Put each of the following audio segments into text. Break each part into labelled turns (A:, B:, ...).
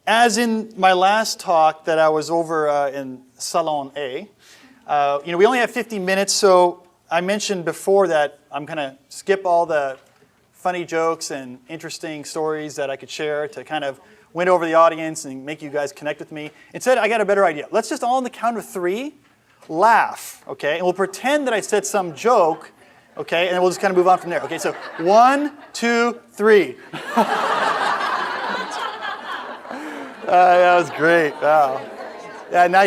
A: As in my last talk that I was over in Salon A, we only have 50 minutes, so I mentioned before that I'm going to skip all the funny jokes and interesting stories that I could share to kind of win over the audience and make you guys connect with me. Instead, I got a better idea. Let's just all on the count of 3 laugh, okay? And we'll pretend that I said some joke, okay? And then we'll just kind of move on from there. Okay, so 1, 2, 3. That was great. Wow. Yeah, now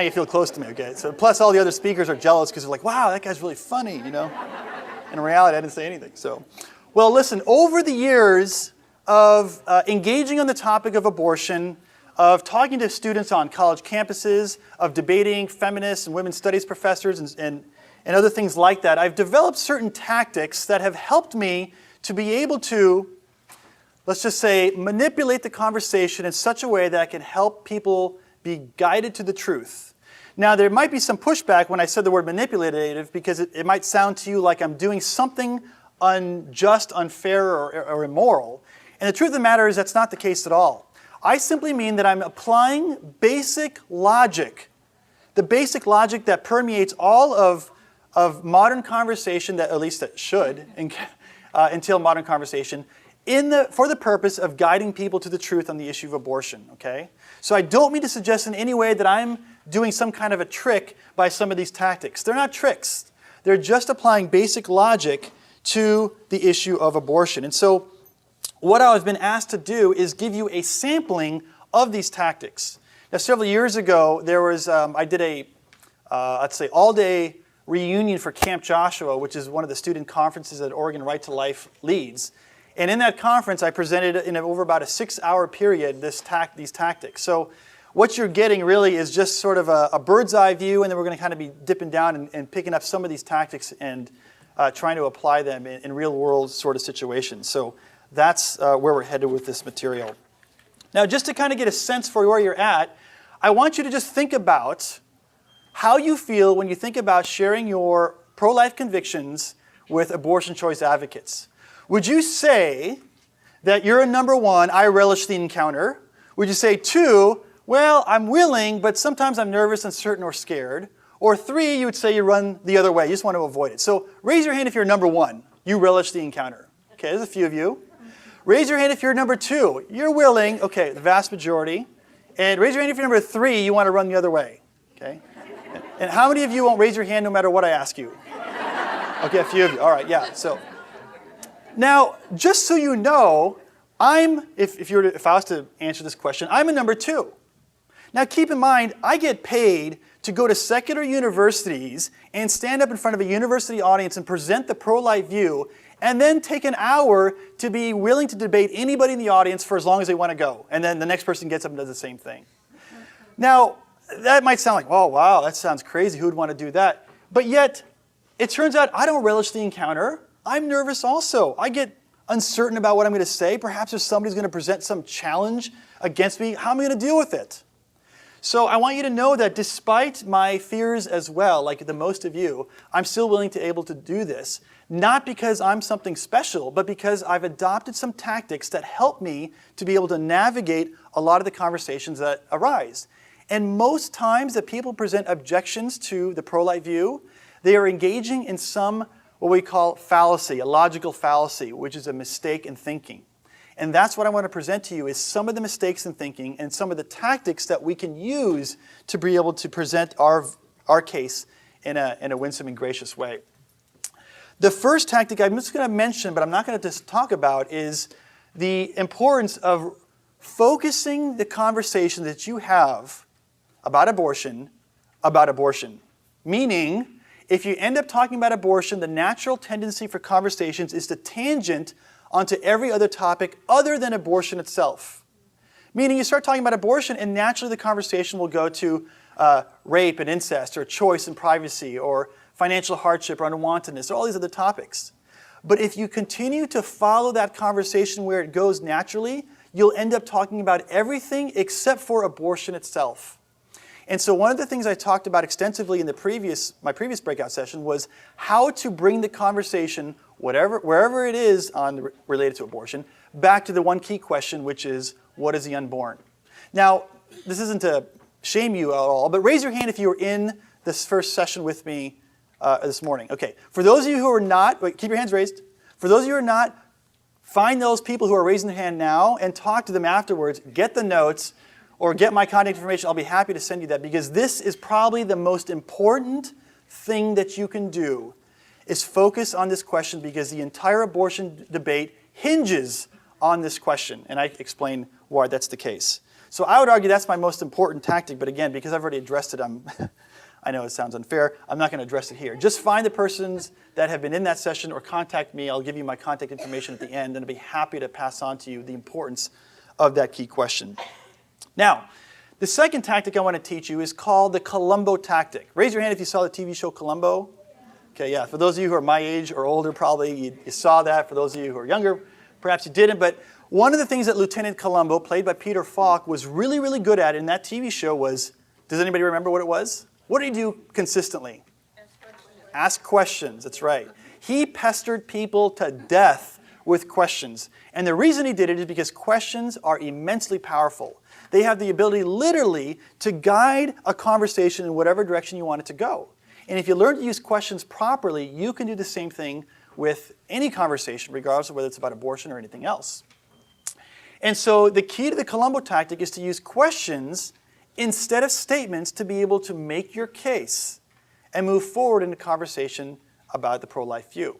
A: you feel close to me, okay? So plus all the other speakers are jealous because they're like, wow, that guy's really funny, In reality, I didn't say anything. So, well, listen, over the years of engaging on the topic of abortion, of talking to students on college campuses, of debating feminists and women's studies professors and other things like that, I've developed certain tactics that have helped me to be able to, let's just say, manipulate the conversation in such a way that I can help people be guided to the truth. Now, there might be some pushback when I said the word manipulative because it might sound to you like I'm doing something unjust, unfair, or immoral. And the truth of the matter is that's not the case at all. I simply mean that I'm applying basic logic, the basic logic that permeates all of modern conversation, that at least that should entail modern conversation, for the purpose of guiding people to the truth on the issue of abortion, okay? So I don't mean to suggest in any way that I'm doing some kind of a trick by some of these tactics. They're not tricks. They're just applying basic logic to the issue of abortion. And so what I've been asked to do is give you a sampling of these tactics. Now, several years ago, there was, I did a, let's say, all-day reunion for Camp Joshua, which is one of the student conferences that Oregon Right to Life leads. And in that conference, I presented in over about a 6-hour period these tactics. So what you're getting really is just sort of a bird's eye view, and then we're going to kind of be dipping down and picking up some of these tactics and trying to apply them in real-world sort of situations. So that's where we're headed with this material. Now, just to kind of get a sense for where you're at, I want you to just think about how you feel when you think about sharing your pro-life convictions with abortion choice advocates. Would you say that you're a number 1, I relish the encounter? Would you say 2, well, I'm willing, but sometimes I'm nervous, uncertain, or scared? Or 3, you would say you run the other way. You just want to avoid it. So raise your hand if you're number 1. You relish the encounter. Okay, there's a few of you. Raise your hand if you're number 2. You're willing. Okay, the vast majority. And raise your hand if you're number 3. You want to run the other way. Okay? And how many of you won't raise your hand no matter what I ask you? Okay, a few of you. All right, yeah. So now, just so you know, if I was to answer this question, I'm a number 2. Now, keep in mind, I get paid to go to secular universities and stand up in front of a university audience and present the pro-life view, and then take an hour to be willing to debate anybody in the audience for as long as they want to go. And then the next person gets up and does the same thing. Now, that might sound like, oh, wow, that sounds crazy. Who would want to do that? But yet, it turns out I don't relish the encounter. I'm nervous also. I get uncertain about what I'm going to say. Perhaps if somebody's going to present some challenge against me, how am I going to deal with it? So I want you to know that despite my fears as well, like the most of you, I'm still willing to able to do this. Not because I'm something special, but because I've adopted some tactics that help me to be able to navigate a lot of the conversations that arise. And most times that people present objections to the pro-life view, they are engaging in some what we call fallacy, a logical fallacy, which is a mistake in thinking. And that's what I want to present to you is some of the mistakes in thinking and some of the tactics that we can use to be able to present our case in a winsome and gracious way. The first tactic I'm just going to mention, but I'm not going to just talk about, is the importance of focusing the conversation that you have about abortion. Meaning, if you end up talking about abortion, the natural tendency for conversations is to tangent onto every other topic other than abortion itself. Meaning you start talking about abortion and naturally the conversation will go to rape and incest or choice and privacy or financial hardship or unwantedness or all these other topics. But if you continue to follow that conversation where it goes naturally, you'll end up talking about everything except for abortion itself. And so one of the things I talked about extensively in my previous breakout session was how to bring the conversation, wherever it is related to abortion, back to the one key question, which is, what is the unborn? Now, this isn't to shame you at all, but raise your hand if you were in this first session with me this morning. Okay, for those of you who are not, wait, keep your hands raised. For those of you who are not, find those people who are raising their hand now and talk to them afterwards. Get the notes or get my contact information. I'll be happy to send you that, because this is probably the most important thing that you can do, is focus on this question, because the entire abortion debate hinges on this question. And I explain why that's the case. So I would argue that's my most important tactic. But again, because I've already addressed it, I know it sounds unfair. I'm not going to address it here. Just find the persons that have been in that session or contact me. I'll give you my contact information at the end, and I'll be happy to pass on to you the importance of that key question. Now, the second tactic I want to teach you is called the Columbo tactic. Raise your hand if you saw the TV show Columbo. Okay, yeah. For those of you who are my age or older, probably you saw that. For those of you who are younger, perhaps you didn't. But one of the things that Lieutenant Columbo, played by Peter Falk, was really, really good at in that TV show was, does anybody remember what it was? What did he do consistently? Ask questions. That's right. He pestered people to death with questions. And the reason he did it is because questions are immensely powerful. They have the ability literally to guide a conversation in whatever direction you want it to go. And if you learn to use questions properly, you can do the same thing with any conversation, regardless of whether it's about abortion or anything else. And so the key to the Columbo tactic is to use questions instead of statements to be able to make your case and move forward in a conversation about the pro-life view.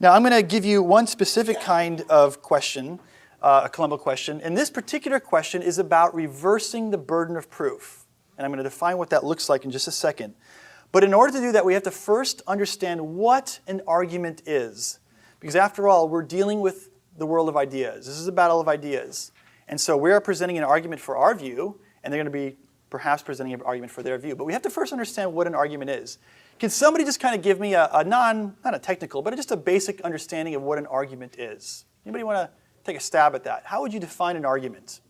A: Now, I'm going to give you one specific kind of question, a Columbo question. And this particular question is about reversing the burden of proof. And I'm going to define what that looks like in just a second. But in order to do that, we have to first understand what an argument is. Because after all, we're dealing with the world of ideas. This is a battle of ideas. And so we are presenting an argument for our view, and they're going to be perhaps presenting an argument for their view. But we have to first understand what an argument is. Can somebody just kind of give me not a technical, but just a basic understanding of what an argument is? Anybody want to take a stab at that? How would you define an argument?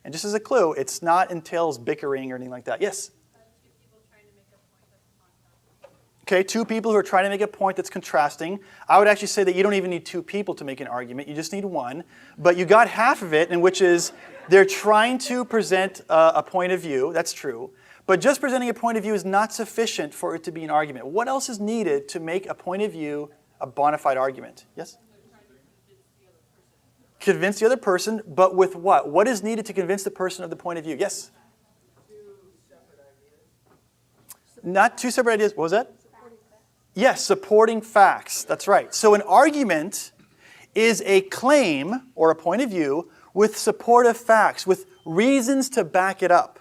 A: And just as a clue, it's not entails bickering or anything like that. Yes? Okay, two people who are trying to make a point that's contrasting. I would actually say that you don't even need two people to make an argument. You just need one. But you got half of it, in which is they're trying to present a point of view. That's true. But just presenting a point of view is not sufficient for it to be an argument. What else is needed to make a point of view a bona fide argument? Yes? Convince the other person, but with what? What is needed to convince the person of the point of view? Yes? Not two separate ideas. What was that? Yes, supporting facts. That's right. So an argument is a claim or a point of view with supportive facts, with reasons to back it up.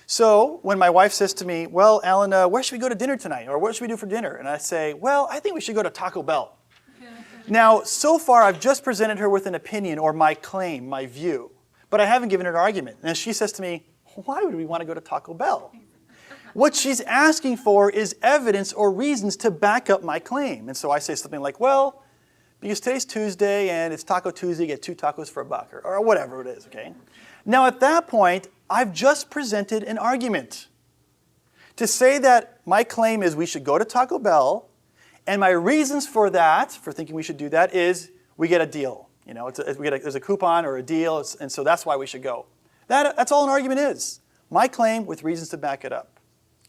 A: So when my wife says to me, well, Alan, where should we go to dinner tonight? Or what should we do for dinner? And I say, well, I think we should go to Taco Bell. Now, so far, I've just presented her with an opinion or my claim, my view. But I haven't given her an argument. And she says to me, why would we want to go to Taco Bell? What she's asking for is evidence or reasons to back up my claim. And so I say something like, well, because today's Tuesday and it's Taco Tuesday, you get 2 tacos for $1 or whatever it is, okay? Now at that point, I've just presented an argument. To say that my claim is we should go to Taco Bell, and my reasons for that, for thinking we should do that, is we get a deal. You know, there's a coupon or a deal, and so that's why we should go. That's all an argument is. My claim with reasons to back it up.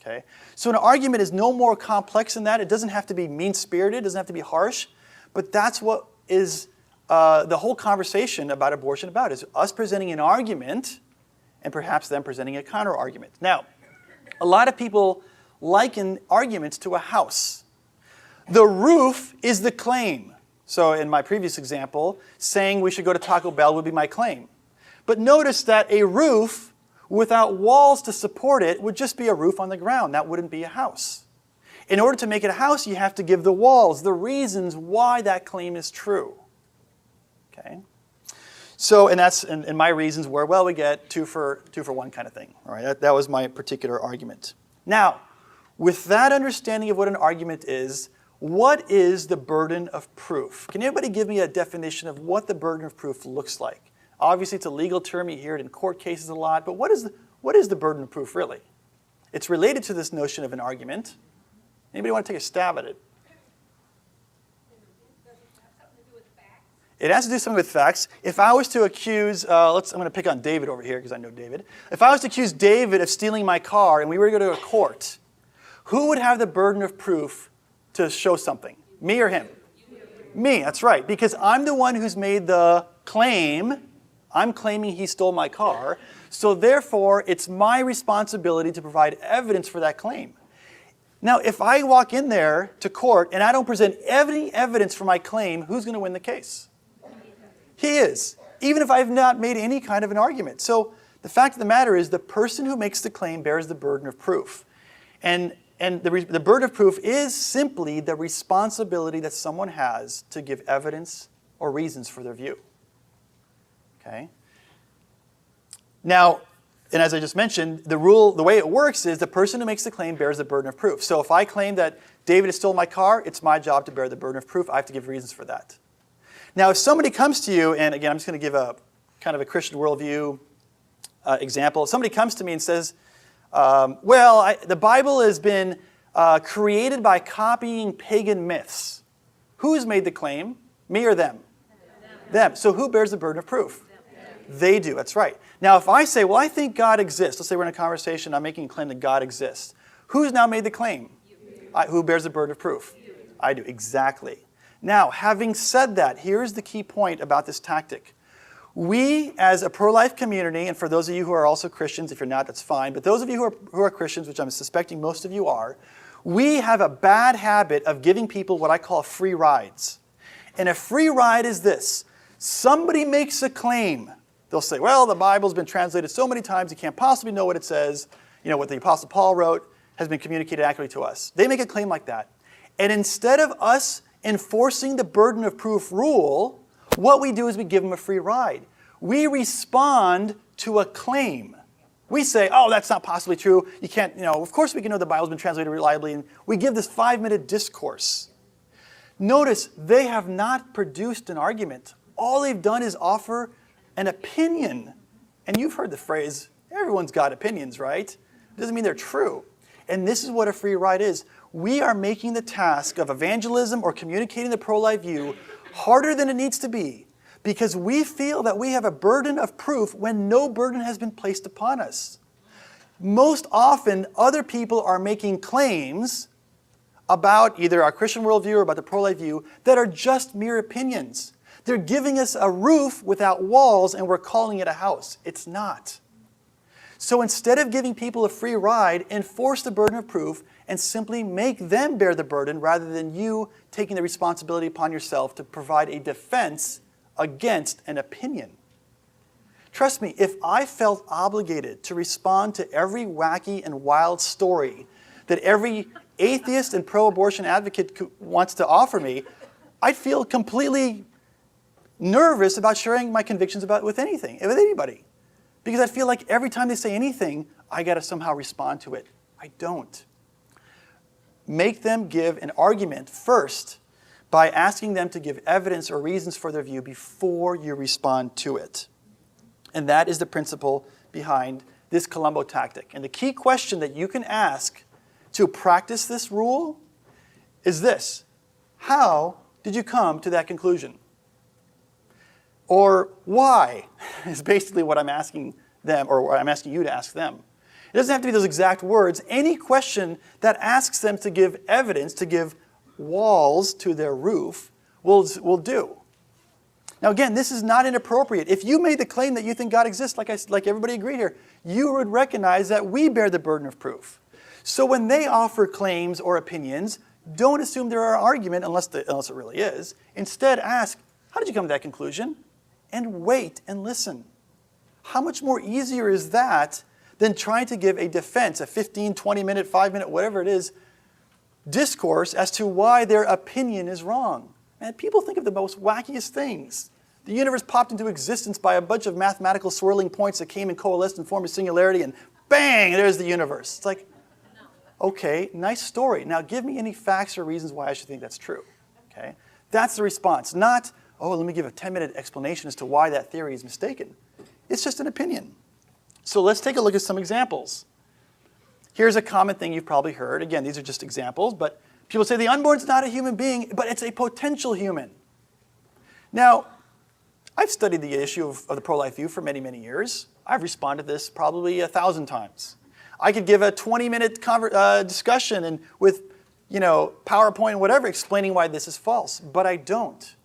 A: Okay? So an argument is no more complex than that. It doesn't have to be mean-spirited. It doesn't have to be harsh. But that's what is the whole conversation about abortion about, is us presenting an argument and perhaps them presenting a counter-argument. Now, a lot of people liken arguments to a house. The roof is the claim. So in my previous example, saying we should go to Taco Bell would be my claim. But notice that a roof without walls to support it would just be a roof on the ground. That wouldn't be a house. In order to make it a house, you have to give the walls, the reasons why that claim is true. Okay? So, and my reasons were, well, we get two for one kind of thing. All right? That was my particular argument. Now, with that understanding of what an argument is, what is the burden of proof? Can anybody give me a definition of what the burden of proof looks like? Obviously, it's a legal term. You hear it in court cases a lot. But what is the burden of proof, really? It's related to this notion of an argument. Anybody want to take a stab at it? It has to do something with facts. If I was to accuse, I'm going to pick on David over here because I know David. If I was to accuse David of stealing my car and we were to go to a court, who would have the burden of proof to show something? Me or him? Me, that's right. Because I'm the one who's made the claim. I'm claiming he stole my car. So therefore, it's my responsibility to provide evidence for that claim. Now, if I walk in there to court and I don't present any evidence for my claim, who's going to win the case? He is, even if I've not made any kind of an argument. So the fact of the matter is the person who makes the claim bears the burden of proof. And the burden of proof is simply the responsibility that someone has to give evidence or reasons for their view. Okay? Now, and as I just mentioned, the way it works is the person who makes the claim bears the burden of proof. So if I claim that David has stolen my car, it's my job to bear the burden of proof. I have to give reasons for that. Now, if somebody comes to you, and again, I'm just going to give a kind of a Christian worldview example. If somebody comes to me and says, the Bible has been created by copying pagan myths. Who's made the claim? Me or them? Them. So who bears the burden of proof? They do, that's right. Now, if I say, well, I think God exists. Let's say we're in a conversation, I'm making a claim that God exists. Who's now made the claim? Who bears the burden of proof? I do, exactly. Now, having said that, here's the key point about this tactic. We, as a pro-life community, and for those of you who are also Christians, if you're not, that's fine, but those of you who are Christians, which I'm suspecting most of you are, we have a bad habit of giving people what I call free rides. And a free ride is this. Somebody makes a claim. They'll say, well, the Bible's been translated so many times, you can't possibly know what it says. You know, what the Apostle Paul wrote has been communicated accurately to us. They make a claim like that. And instead of us enforcing the burden of proof rule, what we do is we give them a free ride. We respond to a claim. We say, oh, that's not possibly true. You can't, of course we can know the Bible's been translated reliably. And we give this 5-minute discourse. Notice, they have not produced an argument. All they've done is offer an opinion. And you've heard the phrase, everyone's got opinions, right? It doesn't mean they're true. And this is what a free ride is. We are making the task of evangelism or communicating the pro-life view harder than it needs to be because we feel that we have a burden of proof when no burden has been placed upon us. Most often, other people are making claims about either our Christian worldview or about the pro-life view that are just mere opinions. They're giving us a roof without walls and we're calling it a house. It's not. So instead of giving people a free ride, enforce the burden of proof and simply make them bear the burden rather than you taking the responsibility upon yourself to provide a defense against an opinion. Trust me, if I felt obligated to respond to every wacky and wild story that every atheist and pro-abortion advocate wants to offer me, I'd feel completely nervous about sharing my convictions with anybody. Because I feel like every time they say anything, I got to somehow respond to it. I don't. Make them give an argument first by asking them to give evidence or reasons for their view before you respond to it. And that is the principle behind this Columbo tactic. And the key question that you can ask to practice this rule is this: how did you come to that conclusion? Or why is basically what I'm asking them, or what I'm asking you to ask them. It doesn't have to be those exact words. Any question that asks them to give evidence, to give walls to their roof, will do. Now again, this is not inappropriate. If you made the claim that you think God exists, like everybody agreed here, you would recognize that we bear the burden of proof. So when they offer claims or opinions, don't assume they're an argument unless it really is. Instead, ask, how did you come to that conclusion? And wait and listen. How much more easier is that than trying to give a defense, a 15, 20-minute, 5-minute, whatever it is, discourse as to why their opinion is wrong? Man, people think of the most wackiest things. The universe popped into existence by a bunch of mathematical swirling points that came and coalesced and formed a singularity, and bang, there's the universe. It's like, okay, nice story. Now give me any facts or reasons why I should think that's true. Okay? That's the response. Not, oh, let me give a 10-minute explanation as to why that theory is mistaken. It's just an opinion. So let's take a look at some examples. Here's a common thing you've probably heard. Again, these are just examples, but people say the unborn's not a human being, but it's a potential human. Now, I've studied the issue of the pro-life view for many, many years. I've responded to this probably 1,000 times. I could give a 20-minute discussion and with PowerPoint and whatever explaining why this is false, but I don't.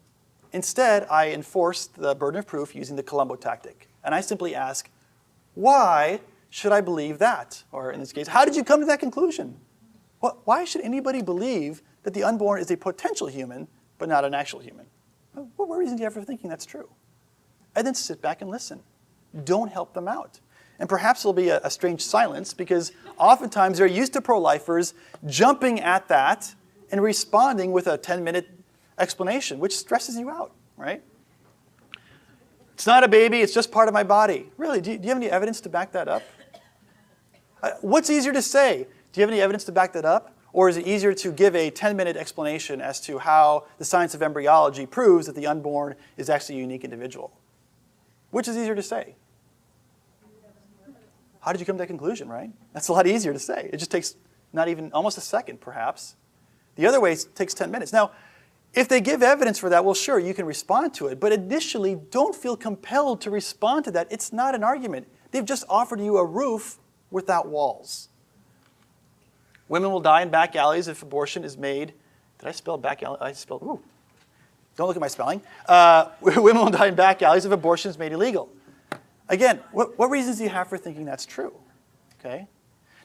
A: Instead, I enforce the burden of proof using the Columbo tactic. And I simply ask, why should I believe that? Or in this case, how did you come to that conclusion? Why should anybody believe that the unborn is a potential human, but not an actual human? What reason do you have for thinking that's true? And then sit back and listen. Don't help them out. And perhaps there'll be a strange silence because oftentimes they're used to pro-lifers jumping at that and responding with a 10-minute explanation, which stresses you out, right? It's not a baby, it's just part of my body. Really, do you have any evidence to back that up? What's easier to say? Do you have any evidence to back that up? Or is it easier to give a 10-minute explanation as to how the science of embryology proves that the unborn is actually a unique individual? Which is easier to say? How did you come to that conclusion, right? That's a lot easier to say. It just takes not even almost a second, perhaps. The other way takes 10 minutes. Now, if they give evidence for that, well, sure, you can respond to it. But initially, don't feel compelled to respond to that. It's not an argument. They've just offered you a roof without walls. Women will die in back alleys if abortion is made. Did I spell back alley? I spelled, ooh. Don't look at my spelling. Women will die in back alleys if abortion is made illegal. Again, what reasons do you have for thinking that's true? Okay.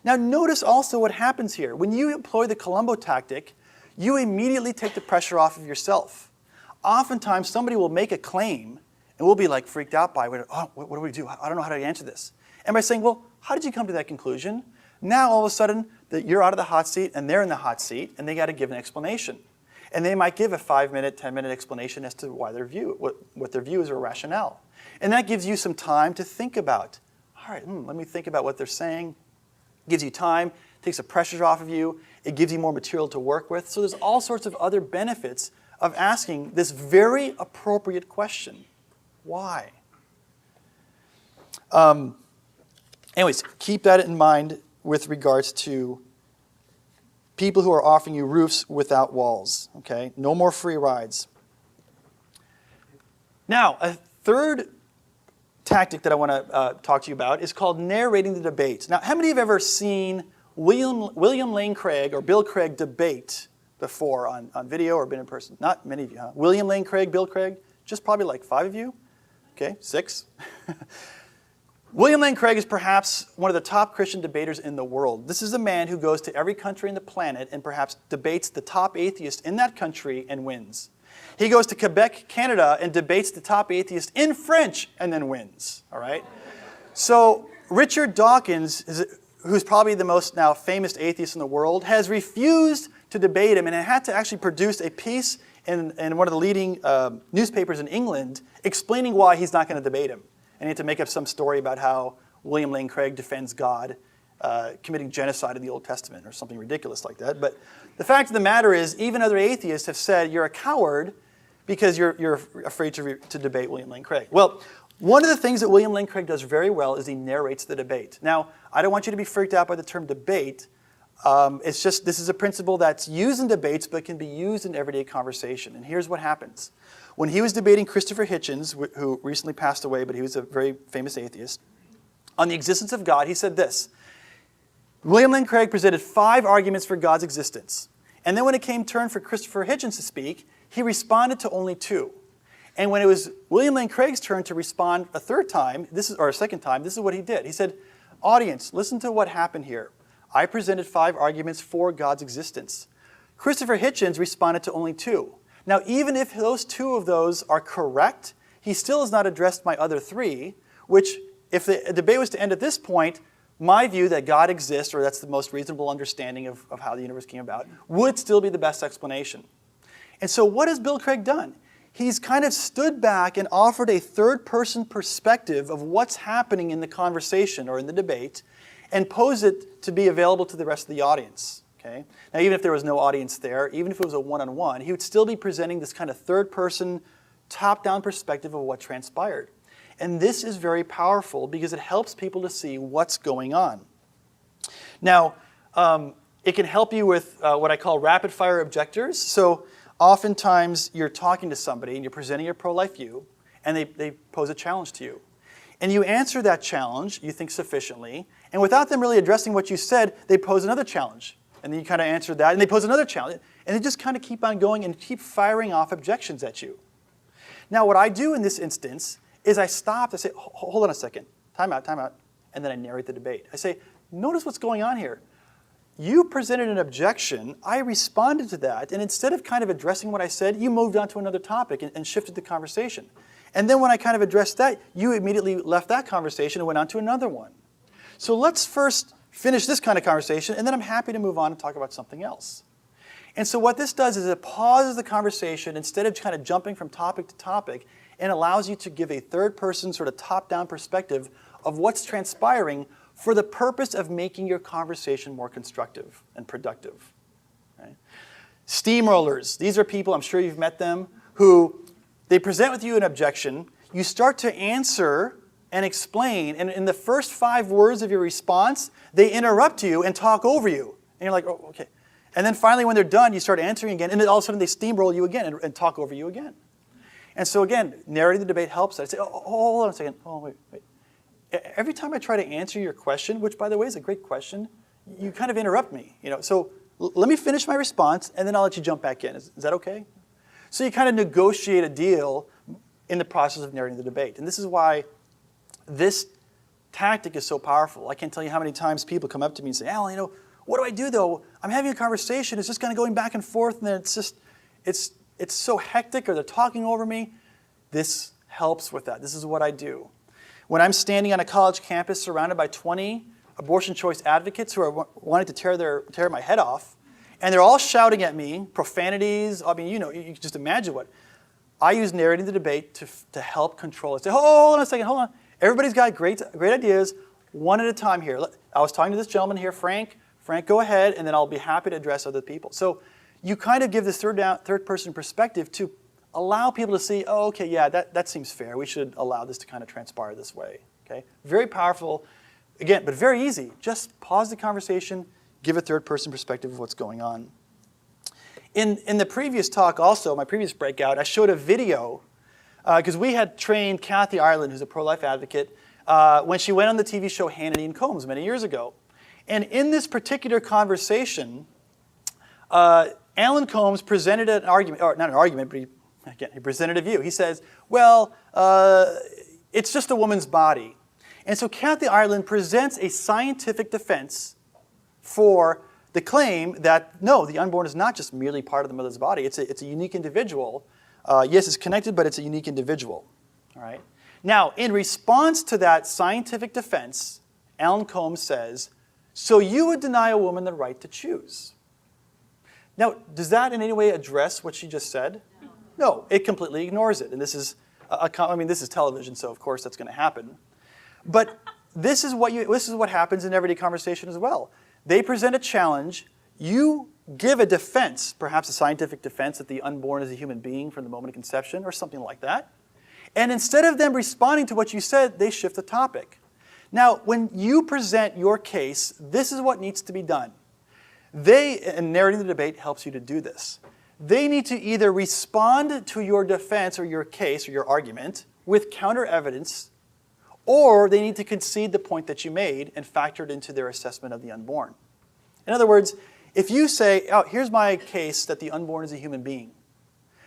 A: Now notice also what happens here. When you employ the Columbo tactic, you immediately take the pressure off of yourself. Oftentimes somebody will make a claim and we'll be like freaked out by it. Oh, what do we do? I don't know how to answer this. And by saying, well, how did you come to that conclusion? Now all of a sudden you're out of the hot seat and they're in the hot seat and they got to give an explanation. And they might give a 5-minute, 10-minute explanation as to why their view, what their view is or rationale. And that gives you some time to think about. All right, let me think about what they're saying. It gives you time, takes the pressure off of you. It gives you more material to work with. So there's all sorts of other benefits of asking this very appropriate question. Why? Anyways, keep that in mind with regards to people who are offering you roofs without walls. Okay? No more free rides. Now, a third tactic that I want to talk to you about is called narrating the debate. Now, how many have ever seen William Lane Craig or Bill Craig debate before on video or been in person? Not many of you, huh? William Lane Craig, Bill Craig? Just probably like 5 of you? Okay, 6. William Lane Craig is perhaps one of the top Christian debaters in the world. This is a man who goes to every country on the planet and perhaps debates the top atheist in that country and wins. He goes to Quebec, Canada, and debates the top atheist in French and then wins. All right? So Richard Dawkins, who's probably the most now famous atheist in the world, has refused to debate him and had to actually produce a piece in one of the leading newspapers in England explaining why he's not going to debate him. And he had to make up some story about how William Lane Craig defends God committing genocide in the Old Testament or something ridiculous like that. But the fact of the matter is, even other atheists have said you're a coward because you're afraid to debate William Lane Craig. Well, one of the things that William Lane Craig does very well is he narrates the debate. Now, I don't want you to be freaked out by the term debate. It's just this is a principle that's used in debates but can be used in everyday conversation. And here's what happens. When he was debating Christopher Hitchens, who recently passed away, but he was a very famous atheist, on the existence of God, he said this. William Lane Craig presented 5 arguments for God's existence. And then when it came turn for Christopher Hitchens to speak, he responded to only 2. And when it was William Lane Craig's turn to respond a second time, this is what he did. He said, audience, listen to what happened here. I presented 5 arguments for God's existence. Christopher Hitchens responded to only 2. Now, even if those 2 of those are correct, he still has not addressed my other 3, which, if the debate was to end at this point, my view that God exists, or that's the most reasonable understanding of how the universe came about, would still be the best explanation. And so what has Bill Craig done? He's kind of stood back and offered a third-person perspective of what's happening in the conversation or in the debate and posed it to be available to the rest of the audience. Okay? Now, even if there was no audience there, even if it was a one-on-one, he would still be presenting this kind of third-person, top-down perspective of what transpired. And this is very powerful because it helps people to see what's going on. Now, it can help you with what I call rapid-fire objectors. So oftentimes you're talking to somebody and you're presenting your pro-life view, and they pose a challenge to you. And you answer that challenge, you think sufficiently, and without them really addressing what you said, they pose another challenge. And then you kind of answer that, and they pose another challenge. And they just kind of keep on going and keep firing off objections at you. Now, what I do in this instance is I stop, I say, hold on a second, time out, and then I narrate the debate. I say, notice what's going on here. You presented an objection, I responded to that, and instead of kind of addressing what I said, you moved on to another topic and shifted the conversation. And then when I kind of addressed that, you immediately left that conversation and went on to another one. So let's first finish this kind of conversation, and then I'm happy to move on and talk about something else. And so what this does is it pauses the conversation instead of kind of jumping from topic to topic, and allows you to give a third-person sort of top-down perspective of what's transpiring for the purpose of making your conversation more constructive and productive. Right? Steamrollers. These are people, I'm sure you've met them, who they present with you an objection. You start to answer and explain, and in the first 5 words of your response, they interrupt you and talk over you. And you're like, oh, okay. And then finally, when they're done, you start answering again, and then all of a sudden they steamroll you again and talk over you again. And so again, narrating the debate helps. I say, oh, hold on a second. Oh, wait. Every time I try to answer your question, which by the way is a great question, you kind of interrupt me. So let me finish my response, and then I'll let you jump back in. Is that okay? So you kind of negotiate a deal in the process of narrating the debate. And this is why this tactic is so powerful. I can't tell you how many times people come up to me and say, Alan, what do I do though? I'm having a conversation. It's just kind of going back and forth, and then it's so hectic, or they're talking over me. This helps with that. This is what I do. When I'm standing on a college campus surrounded by 20 abortion choice advocates who are wanting to tear my head off, and they're all shouting at me, profanities. I mean, you can just imagine what. I use narrating the debate to help control it. Say, hold on a second, hold on. Everybody's got great ideas, one at a time here. I was talking to this gentleman here, Frank. Frank, go ahead, and then I'll be happy to address other people. So you kind of give this third-person perspective to allow people to see, oh, okay, yeah, that seems fair. We should allow this to kind of transpire this way. Okay? Very powerful, again, but very easy. Just pause the conversation, give a third-person perspective of what's going on. In the previous talk also, my previous breakout, I showed a video because we had trained Kathy Ireland, who's a pro-life advocate, when she went on the TV show Hannity and Combs many years ago. And in this particular conversation, Alan Combs presented an argument, or not an argument, but he presented a view. He says, well, it's just a woman's body. And so Kathy Ireland presents a scientific defense for the claim that, no, the unborn is not just merely part of the mother's body. It's a unique individual. Yes, it's connected, but it's a unique individual. All right? Now, in response to that scientific defense, Alan Combs says, so you would deny a woman the right to choose. Now, does that in any way address what she just said? No, it completely ignores it. And this is, this is television, so of course that's going to happen. But this is what happens in everyday conversation as well. They present a challenge. You give a defense, perhaps a scientific defense that the unborn is a human being from the moment of conception or something like that. And instead of them responding to what you said, they shift the topic. Now, when you present your case, this is what needs to be done. And narrating the debate helps you to do this. They need to either respond to your defense or your case or your argument with counter evidence, or they need to concede the point that you made and factor it into their assessment of the unborn. In other words, if you say, oh, here's my case that the unborn is a human being,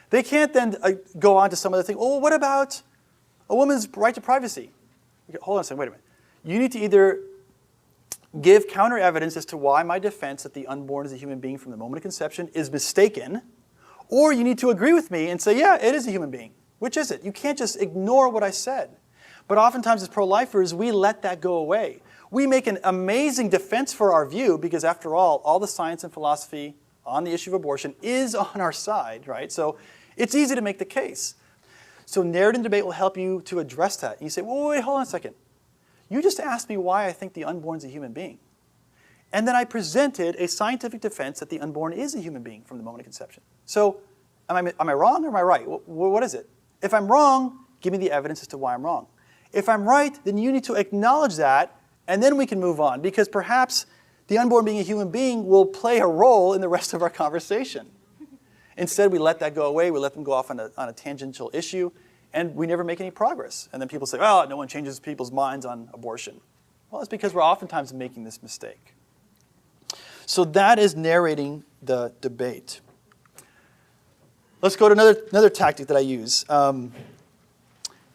A: they can't then go on to some other thing. Oh, what about a woman's right to privacy? Okay, hold on a second, wait a minute. You need to either give counter evidence as to why my defense that the unborn is a human being from the moment of conception is mistaken, or you need to agree with me and say, yeah, it is a human being. Which is it? You can't just ignore what I said. But oftentimes as pro-lifers, we let that go away. We make an amazing defense for our view because after all the science and philosophy on the issue of abortion is on our side, right? So it's easy to make the case. So narrative debate will help you to address that. And you say, well, wait, hold on a second. You just asked me why I think the unborn is a human being. And then I presented a scientific defense that the unborn is a human being from the moment of conception. So am I wrong or am I right? What is it? If I'm wrong, give me the evidence as to why I'm wrong. If I'm right, then you need to acknowledge that, and then we can move on, because perhaps the unborn being a human being will play a role in the rest of our conversation. Instead, we let that go away. We let them go off on a tangential issue, and we never make any progress. And then people say, oh, no one changes people's minds on abortion. Well, it's because we're oftentimes making this mistake. So that is narrating the debate. Let's go to another tactic that I use.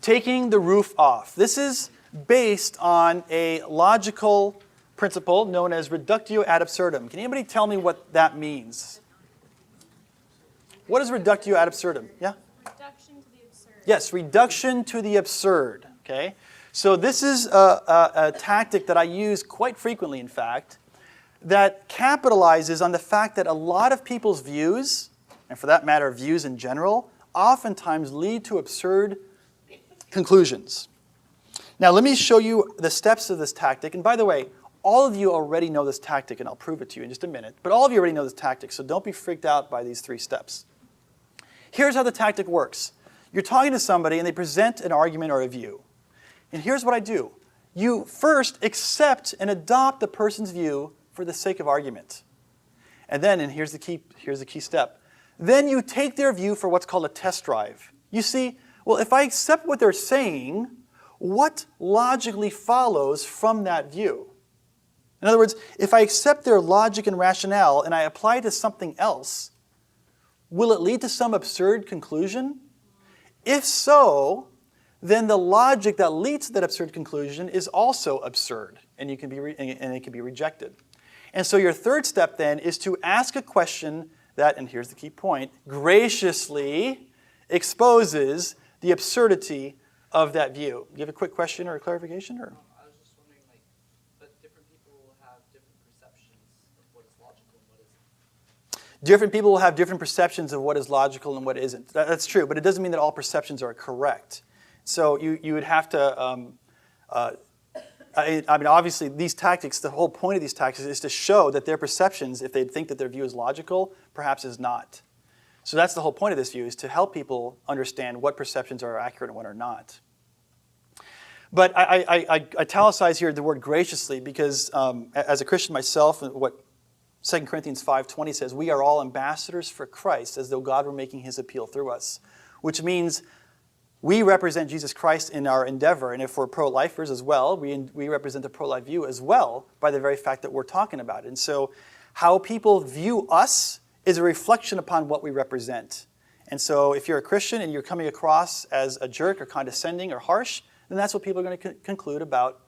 A: Taking the roof off. This is based on a logical principle known as reductio ad absurdum. Can anybody tell me what that means? What is reductio ad absurdum? Yeah?
B: Reduction to the absurd.
A: Yes, reduction to the absurd. Okay? So this is a tactic that I use quite frequently, in fact, that capitalizes on the fact that a lot of people's views, and for that matter, views in general, oftentimes lead to absurd conclusions. Now, let me show you the steps of this tactic. And by the way, all of you already know this tactic, and I'll prove it to you in just a minute. But all of you already know this tactic, so don't be freaked out by these 3 steps. Here's how the tactic works. You're talking to somebody, and they present an argument or a view. And here's what I do. You first accept and adopt the person's view for the sake of argument. And then, and here's the key step, then you take their view for what's called a test drive. You see, well, if I accept what they're saying, what logically follows from that view? In other words, if I accept their logic and rationale and I apply it to something else, will it lead to some absurd conclusion? If so, then the logic that leads to that absurd conclusion is also absurd, and it can be rejected. And so your third step then is to ask a question that, and here's the key point, graciously exposes the absurdity of that view. Do you have a quick question or a clarification? Or?
C: I was just wondering, but different people will have different perceptions of what is logical and what isn't.
A: Different people will have different perceptions of what is logical and what isn't. That's true, but it doesn't mean that all perceptions are correct. So you would have to, I mean, obviously, these tactics, the whole point of these tactics is to show that their perceptions, if they think that their view is logical, perhaps is not. So that's the whole point of this view, is to help people understand what perceptions are accurate and what are not. But I italicize here the word graciously because as a Christian myself, what 2 Corinthians 5:20 says, we are all ambassadors for Christ as though God were making his appeal through us, which means we represent Jesus Christ in our endeavor, and if we're pro-lifers as well, we represent the pro-life view as well by the very fact that we're talking about it. And so how people view us is a reflection upon what we represent. And so if you're a Christian and you're coming across as a jerk or condescending or harsh, then that's what people are going to conclude about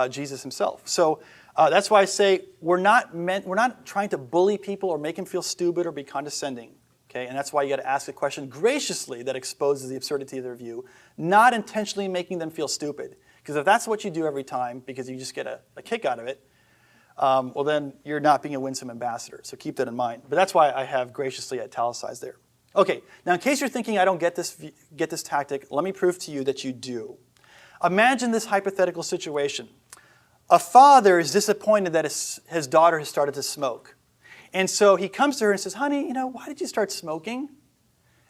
A: Jesus himself. So that's why I say we're not trying to bully people or make them feel stupid or be condescending. Okay, and that's why you got to ask a question graciously that exposes the absurdity of their view, not intentionally making them feel stupid. Because if that's what you do every time, because you just get a kick out of it, well then you're not being a winsome ambassador. So keep that in mind. But that's why I have graciously italicized there. Okay, now in case you're thinking I don't get this tactic, let me prove to you that you do. Imagine this hypothetical situation. A father is disappointed that his daughter has started to smoke. And so he comes to her and says, honey, why did you start smoking?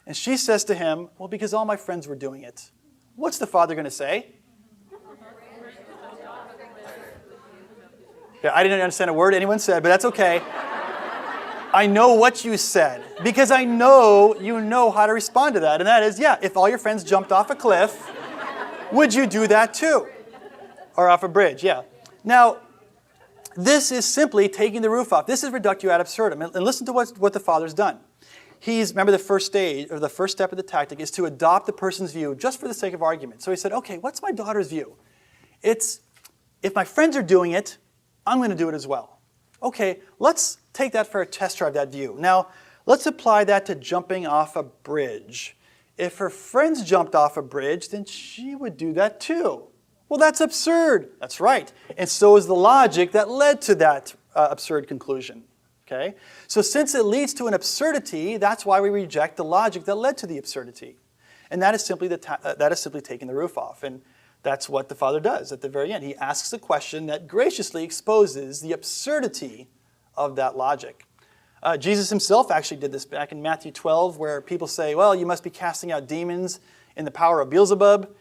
A: And she says to him, well, because all my friends were doing it. What's the father going to say? Yeah, I didn't understand a word anyone said, but that's okay. I know what you said, because I know you know how to respond to that. And that is, yeah, if all your friends jumped off a cliff, would you do that too? Or off a bridge, yeah. Now, this is simply taking the roof off. This is reductio ad absurdum. And listen to what the father's done. Remember the first stage, or the first step of the tactic, is to adopt the person's view just for the sake of argument. So he said, okay, what's my daughter's view? It's, if my friends are doing it, I'm going to do it as well. Okay, let's take that for a test drive, that view. Now, let's apply that to jumping off a bridge. If her friends jumped off a bridge, then she would do that too. Well, that's absurd. That's right. And so is the logic that led to that absurd conclusion. Okay? So since it leads to an absurdity, that's why we reject the logic that led to the absurdity. And that is simply taking the roof off. And that's what the father does at the very end. He asks a question that graciously exposes the absurdity of that logic. Jesus himself actually did this back in Matthew 12, where people say, well, you must be casting out demons in the power of Beelzebub.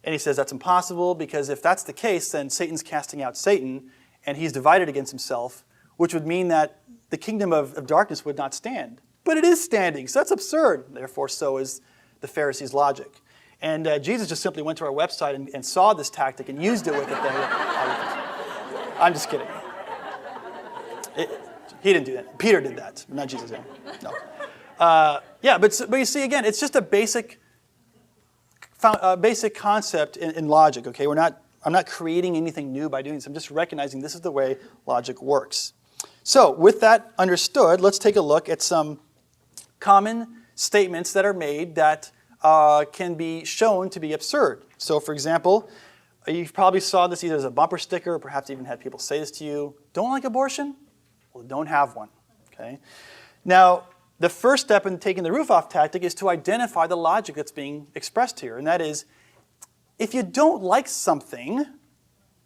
A: And he says that's impossible, because if that's the case, then Satan's casting out Satan, and he's divided against himself, which would mean that the kingdom of darkness would not stand. But it is standing, so that's absurd. Therefore, so is the Pharisees' logic. And Jesus just simply went to our website and saw this tactic and used it with it. I'm just kidding. He didn't do that. Peter did that, not Jesus. No. Yeah, but you see, again, it's just a basic concept in logic. Okay, I'm not creating anything new by doing this. I'm just recognizing this is the way logic works. So, with that understood, let's take a look at some common statements that are made that can be shown to be absurd. So, for example, you probably saw this either as a bumper sticker or perhaps even had people say this to you. Don't like abortion? Well, don't have one. Okay. Now, the first step in taking the roof off tactic is to identify the logic that's being expressed here. And that is, if you don't like something,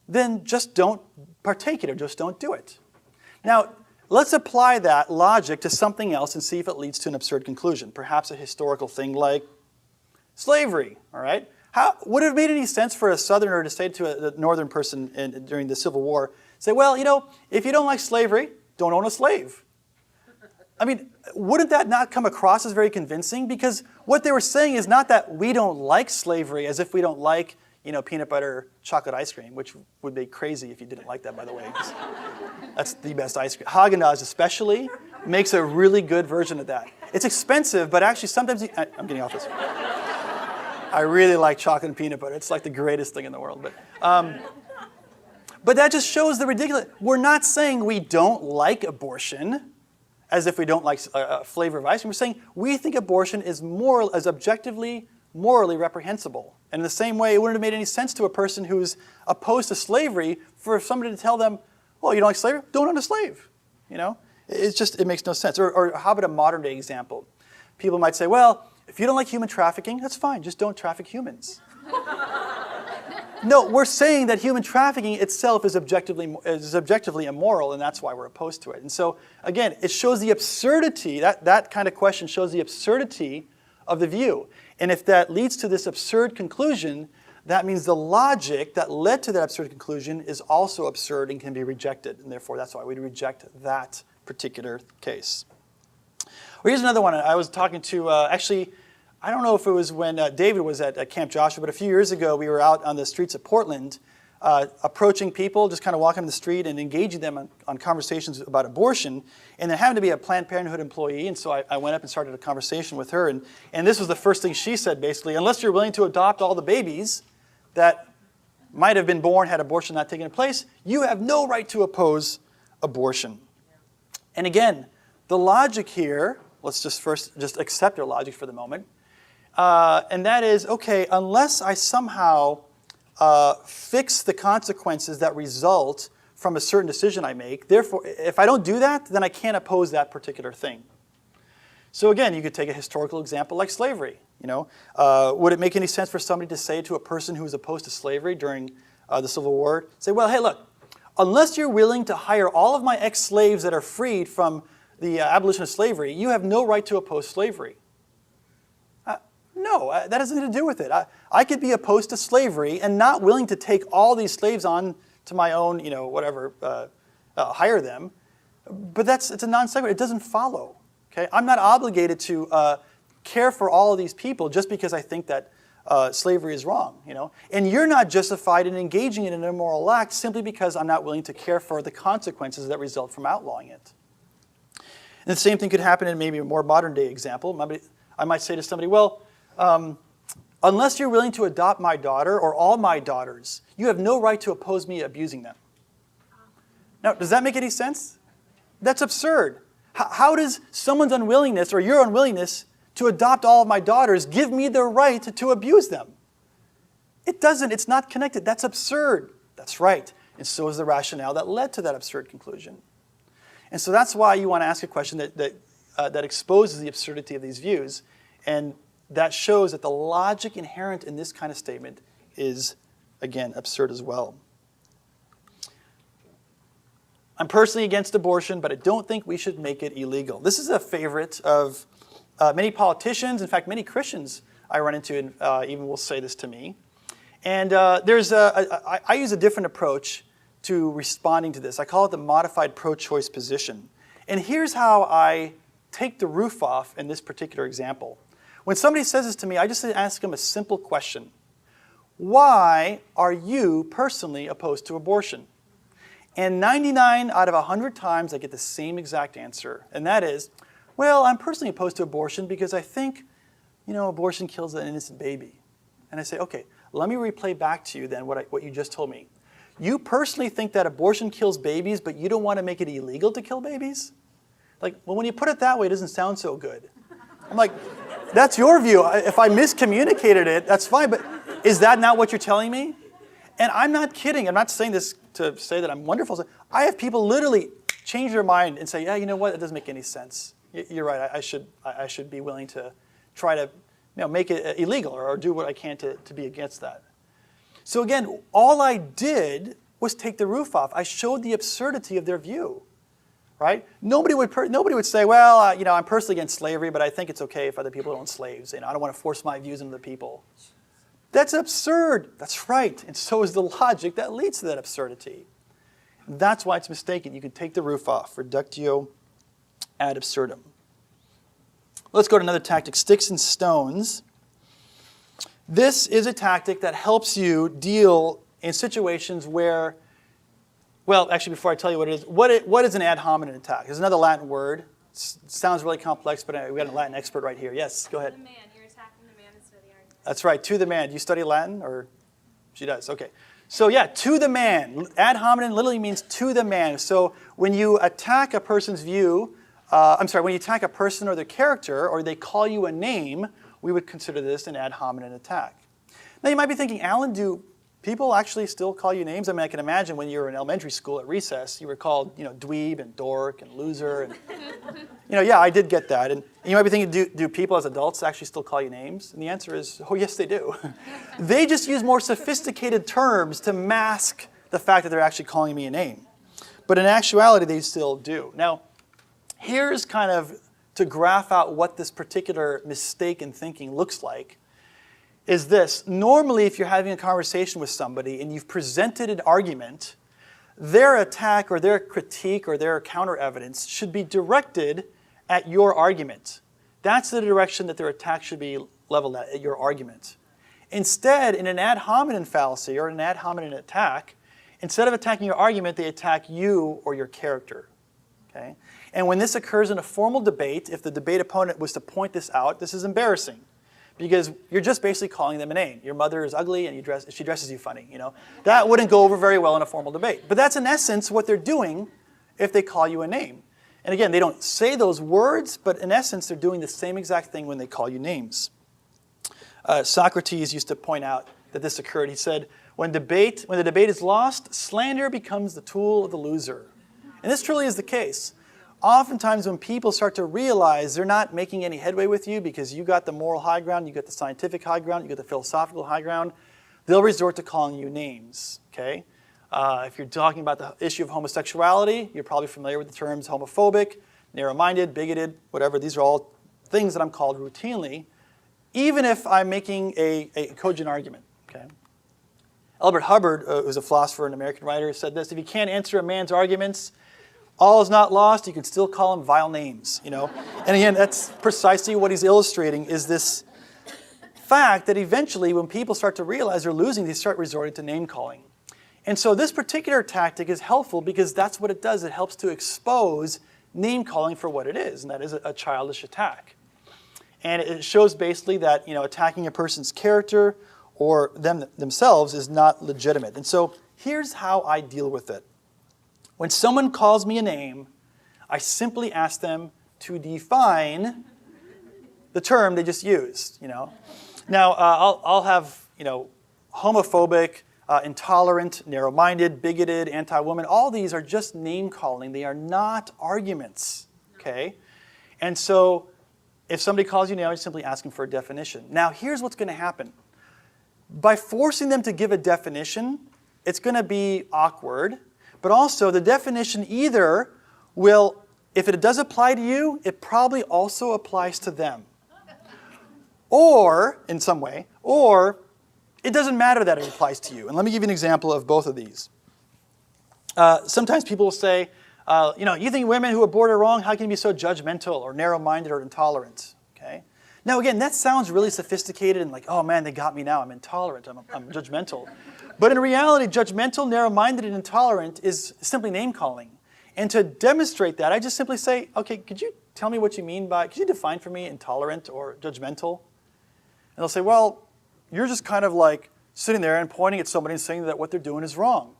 A: then just don't partake it or just don't do it. Now, let's apply that logic to something else and see if it leads to an absurd conclusion. Perhaps a historical thing like slavery, all right? Would it have made any sense for a Southerner to say to a Northern person during the Civil War, say, well, if you don't like slavery, don't own a slave. I mean, wouldn't that not come across as very convincing? Because what they were saying is not that we don't like slavery as if we don't like, peanut butter chocolate ice cream, which would be crazy if you didn't like that, by the way. That's the best ice cream. Haagen-Dazs especially makes a really good version of that. It's expensive, but actually sometimes I'm getting off this. I really like chocolate and peanut butter. It's like the greatest thing in the world. But that just shows the ridiculous. We're not saying we don't like abortion as if we don't like a flavor of ice cream. We're saying we think abortion is objectively, morally reprehensible. And in the same way, it wouldn't have made any sense to a person who's opposed to slavery for somebody to tell them, well, you don't like slavery? Don't own a slave. It makes no sense. Or how about a modern day example? People might say, well, if you don't like human trafficking, that's fine. Just don't traffic humans. No, we're saying that human trafficking itself is objectively immoral, and that's why we're opposed to it. And so, again, it shows the absurdity, that kind of question shows the absurdity of the view. And if that leads to this absurd conclusion, that means the logic that led to that absurd conclusion is also absurd and can be rejected. And therefore, that's why we reject that particular case. Well, here's another one. I was talking to, I don't know if it was when David was at Camp Joshua, but a few years ago we were out on the streets of Portland approaching people, just kind of walking on the street and engaging them on conversations about abortion. And there happened to be a Planned Parenthood employee, and so I went up and started a conversation with her. And this was the first thing she said, basically, unless you're willing to adopt all the babies that might have been born had abortion not taken place, you have no right to oppose abortion. And again, the logic here, let's just accept their logic for the moment. And that is, okay, unless I somehow fix the consequences that result from a certain decision I make, therefore, if I don't do that, then I can't oppose that particular thing. So again, you could take a historical example like slavery. Would it make any sense for somebody to say to a person who was opposed to slavery during the Civil War, say, well, hey, look, unless you're willing to hire all of my ex-slaves that are freed from the abolition of slavery, you have no right to oppose slavery. No, that has nothing to do with it. I could be opposed to slavery and not willing to take all these slaves on to my own, hire them. But it's a non sequitur. It doesn't follow. Okay, I'm not obligated to care for all of these people just because I think that slavery is wrong. And you're not justified in engaging in an immoral act simply because I'm not willing to care for the consequences that result from outlawing it. And the same thing could happen in maybe a more modern day example. I might say to somebody, well, unless you're willing to adopt my daughter or all my daughters, you have no right to oppose me abusing them. Now, does that make any sense? That's absurd. How does someone's unwillingness or your unwillingness to adopt all of my daughters give me the right to abuse them? It doesn't. It's not connected. That's absurd. That's right. And so is the rationale that led to that absurd conclusion. And so that's why you want to ask a question that exposes the absurdity of these views. And that shows that the logic inherent in this kind of statement is, again, absurd as well. I'm personally against abortion, but I don't think we should make it illegal. This is a favorite of many politicians. In fact, many Christians I run into even will say this to me. And I use a different approach to responding to this. I call it the modified pro-choice position. And here's how I take the roof off in this particular example. When somebody says this to me, I just ask them a simple question. Why are you personally opposed to abortion? And 99 out of 100 times I get the same exact answer. And that is, well, I'm personally opposed to abortion because I think, abortion kills an innocent baby. And I say, okay, let me replay back to you then what you just told me. You personally think that abortion kills babies, but you don't want to make it illegal to kill babies? Like, well, when you put it that way, it doesn't sound so good. I'm like, that's your view. If I miscommunicated it, that's fine, but is that not what you're telling me? And I'm not kidding. I'm not saying this to say that I'm wonderful. I have people literally change their mind and say, yeah, you know what, it doesn't make any sense. You're right, I should be willing to try to make it illegal or do what I can to be against that. So again, all I did was take the roof off. I showed the absurdity of their view. Right? Nobody would say, well, I'm personally against slavery, but I think it's okay if other people own slaves. I don't want to force my views into the people. That's absurd. That's right. And so is the logic that leads to that absurdity. And that's why it's mistaken. You can take the roof off. Reductio ad absurdum. Let's go to another tactic, sticks and stones. This is a tactic that helps you deal in situations where, well, actually, before I tell you what it is, what is an ad hominem attack? There's another Latin word. It sounds really complex, but we've got a Latin expert right here. Yes, go ahead.
B: The man. You're attacking the man instead of the argument.
A: That's right, to the man. Do you study Latin? Or she does, okay. So yeah, to the man. Ad hominem literally means to the man. So when you attack a person's view, when you attack a person or their character, or they call you a name, we would consider this an ad hominem attack. Now you might be thinking, Alan, do people actually still call you names? I mean, I can imagine when you were in elementary school at recess, you were called, dweeb and dork and loser. And, yeah, I did get that. And you might be thinking, do people as adults actually still call you names? And the answer is, oh, yes, they do. They just use more sophisticated terms to mask the fact that they're actually calling me a name. But in actuality, they still do. Now, here's kind of to graph out what this particular mistake in thinking looks like. Is this. Normally, if you're having a conversation with somebody and you've presented an argument, their attack or their critique or their counter evidence should be directed at your argument. That's the direction that their attack should be leveled at your argument. Instead, in an ad hominem fallacy or an ad hominem attack, instead of attacking your argument, they attack you or your character. Okay? And when this occurs in a formal debate, if the debate opponent was to point this out, this is embarrassing. Because you're just basically calling them a name. Your mother is ugly and she dresses you funny. That wouldn't go over very well in a formal debate. But that's in essence what they're doing if they call you a name. And again, they don't say those words, but in essence, they're doing the same exact thing when they call you names. Socrates used to point out that this occurred. He said, when the debate is lost, slander becomes the tool of the loser. And this truly is the case. Oftentimes when people start to realize they're not making any headway with you because you got the moral high ground, you got the scientific high ground, you got the philosophical high ground, they'll resort to calling you names. Okay? If you're talking about the issue of homosexuality, you're probably familiar with the terms homophobic, narrow-minded, bigoted, whatever. These are all things that I'm called routinely, even if I'm making a cogent argument. Okay? Albert Hubbard, who's a philosopher and American writer, said this: if you can't answer a man's arguments, all is not lost. You can still call him vile names, And again, that's precisely what he's illustrating, is this fact that eventually when people start to realize they're losing, they start resorting to name calling. And so this particular tactic is helpful because that's what it does. It helps to expose name calling for what it is, and that is a childish attack. And it shows basically that attacking a person's character or themselves is not legitimate. And so here's how I deal with it. When someone calls me a name, I simply ask them to define the term they just used. Now I'll have homophobic, intolerant, narrow-minded, bigoted, anti-woman. All these are just name calling. They are not arguments. Okay, and so if somebody calls you a name, I simply ask them for a definition. Now here's what's going to happen. By forcing them to give a definition, it's going to be awkward. But also, the definition either will, if it does apply to you, it probably also applies to them. Or, in some way, or it doesn't matter that it applies to you. And let me give you an example of both of these. Sometimes people will say, you think women who abort are wrong? How can you be so judgmental or narrow-minded or intolerant? Okay? Now, again, that sounds really sophisticated and like, oh man, they got me now. I'm intolerant. I'm judgmental. But in reality, judgmental, narrow-minded, and intolerant is simply name-calling. And to demonstrate that, I just simply say, okay, could you tell me what you mean by, could you define for me intolerant or judgmental? And they'll say, well, you're just kind of like sitting there and pointing at somebody and saying that what they're doing is wrong.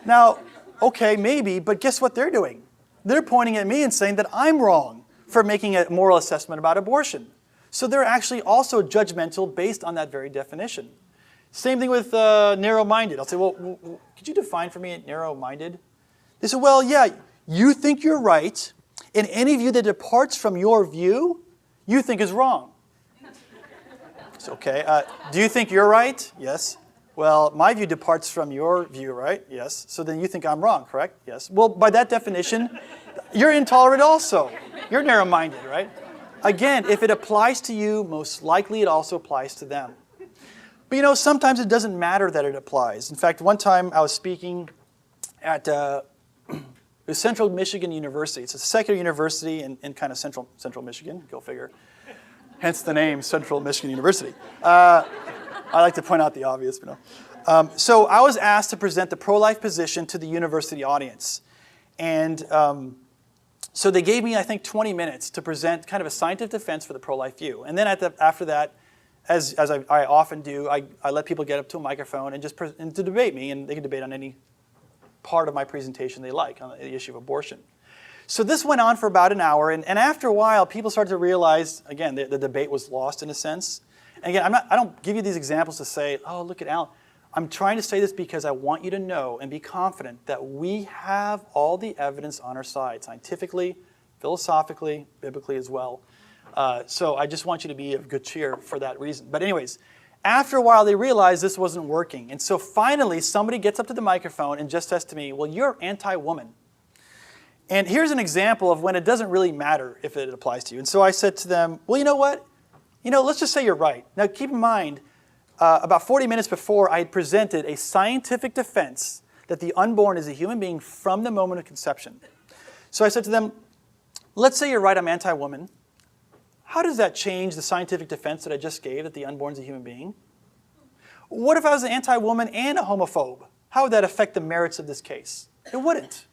A: Now, okay, maybe, but guess what they're doing? They're pointing at me and saying that I'm wrong for making a moral assessment about abortion. So they're actually also judgmental based on that very definition. Same thing with narrow-minded. I'll say, well, could you define for me narrow-minded? They say, well, yeah, you think you're right, and any view that departs from your view, you think is wrong. It's okay. Do you think you're right? Yes. Well, my view departs from your view, right? Yes. So then you think I'm wrong, correct? Yes. Well, by that definition, you're intolerant also. You're narrow-minded, right? Again, if it applies to you, most likely it also applies to them. But you know, sometimes it doesn't matter that it applies. In fact, one time I was speaking at Central Michigan University. It's a secular university in kind of central Michigan, go figure. Hence the name Central Michigan University. I like to point out the obvious, you know. So I was asked to present the pro-life position to the university audience. And so they gave me, I think, 20 minutes to present kind of a scientific defense for the pro-life view. And then after that, as I often do, I let people get up to a microphone and just to debate me, and they can debate on any part of my presentation they like on the issue of abortion. So this went on for about an hour, and after a while, people started to realize, again, the debate was lost in a sense. And again, I don't give you these examples to say, oh, look at Alan. I'm trying to say this because I want you to know and be confident that we have all the evidence on our side, scientifically, philosophically, biblically as well. So I just want you to be of good cheer for that reason. But anyways, after a while, they realized this wasn't working. And so finally, somebody gets up to the microphone and just says to me, well, you're anti-woman. And here's an example of when it doesn't really matter if it applies to you. And so I said to them, well, you know what? Let's just say you're right. Now, keep in mind, about 40 minutes before, I had presented a scientific defense that the unborn is a human being from the moment of conception. So I said to them, let's say you're right, I'm anti-woman. How does that change the scientific defense that I just gave, that the unborn is a human being? What if I was an anti-woman and a homophobe? How would that affect the merits of this case? It wouldn't.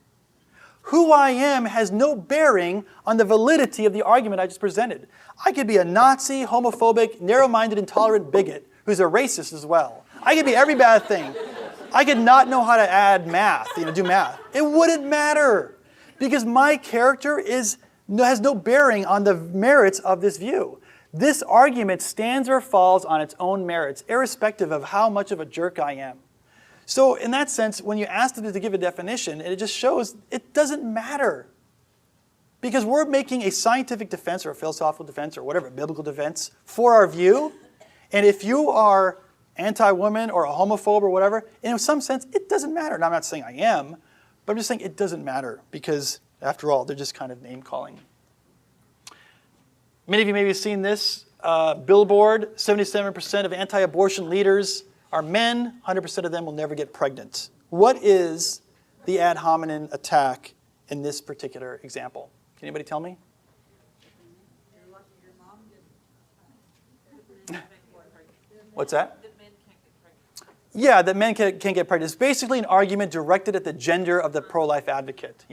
A: Who I am has no bearing on the validity of the argument I just presented. I could be a Nazi, homophobic, narrow-minded, intolerant bigot who's a racist as well. I could be every bad thing. I could not know how to add math, do math. It wouldn't matter because my character has no bearing on the merits of this view. This argument stands or falls on its own merits, irrespective of how much of a jerk I am. So in that sense, when you ask them to give a definition, it just shows it doesn't matter. Because we're making a scientific defense or a philosophical defense or whatever, biblical defense for our view. And if you are anti-woman or a homophobe or whatever, in some sense, it doesn't matter. And I'm not saying I am, but I'm just saying it doesn't matter because, after all, they're just kind of name-calling. Many of you maybe have seen this billboard. 77% of anti-abortion leaders are men. 100% of them will never get pregnant. What is the ad hominem attack in this particular example? Can anybody tell me? What's that?
C: That men can't get pregnant.
A: Yeah, that men can't get pregnant. It's basically an argument directed at the gender of the pro-life advocate.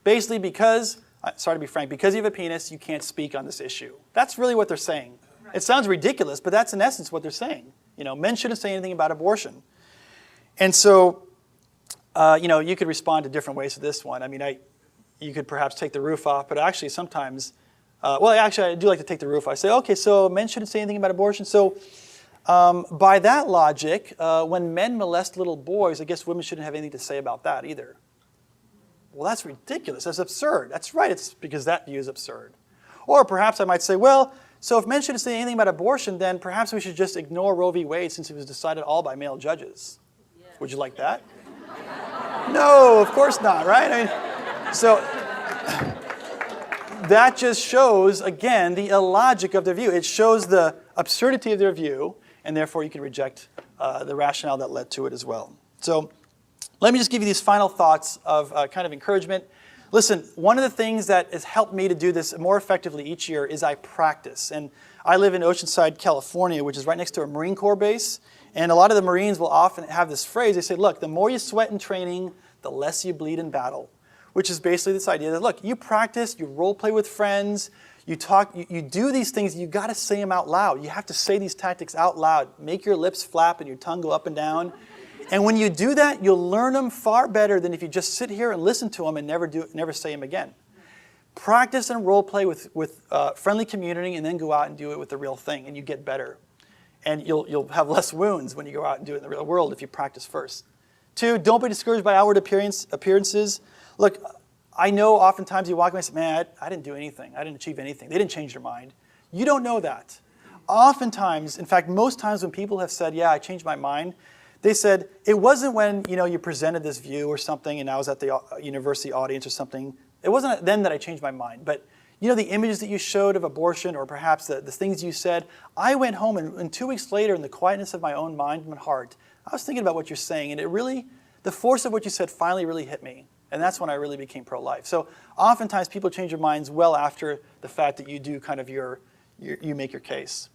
A: Basically because, sorry to be frank, because you have a penis, you can't speak on this issue. That's really what they're saying. Right. It sounds ridiculous, but that's in essence what they're saying. Men shouldn't say anything about abortion. And so, you could respond to different ways to this one. You could perhaps take the roof off, but actually sometimes, I do like to take the roof off. I say, okay, so men shouldn't say anything about abortion. So by that logic, when men molest little boys, I guess women shouldn't have anything to say about that either. Well, that's ridiculous. That's absurd. That's right. It's because that view is absurd. Or perhaps I might say, well, so if men shouldn't say anything about abortion, then perhaps we should just ignore Roe v. Wade since it was decided all by male judges. Yeah. Would you like that? No, of course not, right? So that just shows, again, the illogic of their view. It shows the absurdity of their view, and therefore you can reject the rationale that led to it as well. So let me just give you these final thoughts of kind of encouragement. Listen, one of the things that has helped me to do this more effectively each year is I practice. And I live in Oceanside, California, which is right next to a Marine Corps base. And a lot of the Marines will often have this phrase. They say, look, the more you sweat in training, the less you bleed in battle. Which is basically this idea that, look, you practice, you role play with friends, you talk, you do these things, you got to say them out loud. You have to say these tactics out loud. Make your lips flap and your tongue go up and down. And when you do that, you'll learn them far better than if you just sit here and listen to them and never say them again. Practice and role play with friendly community, and then go out and do it with the real thing, and you get better. And you'll have less wounds when you go out and do it in the real world if you practice first. 2, don't be discouraged by outward appearances. Look, I know oftentimes you walk away and say, man, I didn't do anything. I didn't achieve anything. They didn't change their mind. You don't know that. Oftentimes, in fact, most times when people have said, yeah, I changed my mind, they said, it wasn't when you presented this view or something and I was at the university audience or something. It wasn't then that I changed my mind. But the images that you showed of abortion, or perhaps the things you said, I went home and 2 weeks later, in the quietness of my own mind and heart, I was thinking about what you're saying, and the force of what you said finally really hit me. And that's when I really became pro-life. So oftentimes people change their minds well after the fact that you do kind of you make your case.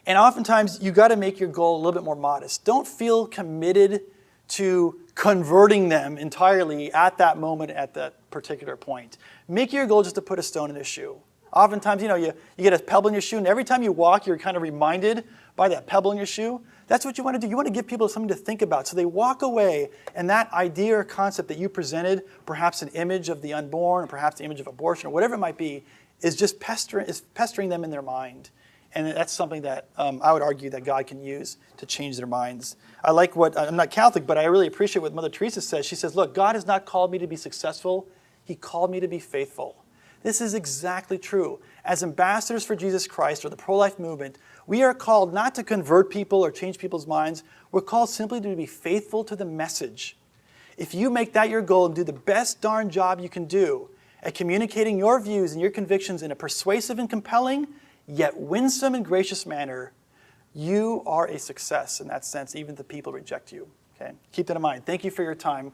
A: And oftentimes you got to make your goal a little bit more modest. Don't feel committed to converting them entirely at that moment, at that particular point. Make your goal just to put a stone in their shoe. Oftentimes, you get a pebble in your shoe, and every time you walk, you're kind of reminded by that pebble in your shoe. That's what you want to do. You want to give people something to think about. So they walk away, and that idea or concept that you presented, perhaps an image of the unborn, or perhaps the image of abortion, or whatever it might be, is just pestering them in their mind. And that's something that I would argue that God can use to change their minds. I'm not Catholic, but I really appreciate what Mother Teresa says. She says, look, God has not called me to be successful. He called me to be faithful. This is exactly true. As ambassadors for Jesus Christ, or the pro-life movement, we are called not to convert people or change people's minds. We're called simply to be faithful to the message. If you make that your goal and do the best darn job you can do at communicating your views and your convictions in a persuasive and compelling, yet winsome and gracious manner, you are a success in that sense, even if the people reject you. Okay? Keep that in mind. Thank you for your time.